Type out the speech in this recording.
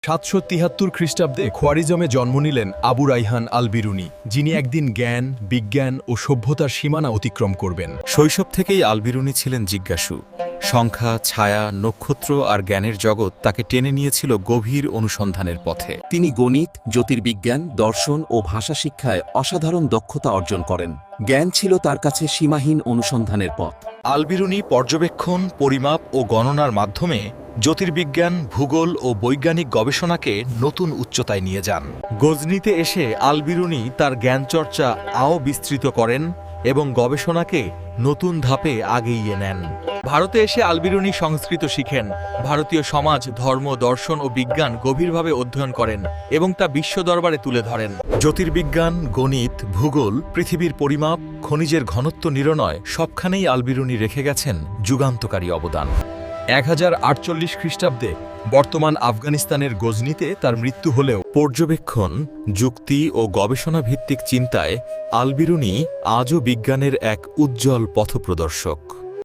773 খ্রিস্টাব্দে খোয়ারিজমে জন্ম নিলেন আবু রাইহান আল বিরুনি, যিনি একদিন জ্ঞান, বিজ্ঞান ও সভ্যতার সীমানা অতিক্রম করবেন। শৈশব থেকেই আল বিরুনি ছিলেন জিজ্ঞাসু। সংখ্যা, ছায়া, নক্ষত্র আর জ্ঞানের জগৎ তাকে টেনে নিয়েছিল গভীর অনুসন্ধানের পথে। তিনি গণিত, জ্যোতির্বিজ্ঞান, দর্শন ও ভাষা শিক্ষায় অসাধারণ দক্ষতা অর্জন করেন। জ্ঞান ছিল তার কাছে সীমাহীন অনুসন্ধানের পথ। আল বিরুনি পর্যবেক্ষণ, পরিমাপ ও গণনার মাধ্যমে জ্যোতির্বিজ্ঞান, ভূগোল ও বৈজ্ঞানিক গবেষণাকে নতুন উচ্চতায় নিয়ে যান। গজনিতে এসে আল বিরুনি তার জ্ঞানচর্চা আরও বিস্তৃত করেন এবং গবেষণাকে নতুন ধাপে আগিয়ে নেন। ভারতে এসে আল বিরুনি সংস্কৃত শিখেন, ভারতীয় সমাজ, ধর্ম, দর্শন ও বিজ্ঞান গভীরভাবে অধ্যয়ন করেন এবং তা বিশ্ব দরবারে তুলে ধরেন। জ্যোতির্বিজ্ঞান, গণিত, ভূগোল, পৃথিবীর পরিমাপ, খনিজের ঘনত্ব নির্ণয় সবখানেই আল বিরুনি রেখে গেছেন যুগান্তকারী অবদান। 1048 খ্রিস্টাব্দে বর্তমান আফগানিস্তানের গজনিতে তার মৃত্যু হলেও পর্যবেক্ষণ, যুক্তি ও গবেষণা ভিত্তিক চিন্তায় আল বিরুনি আজও বিজ্ঞানের এক উজ্জ্বল পথপ্রদর্শক।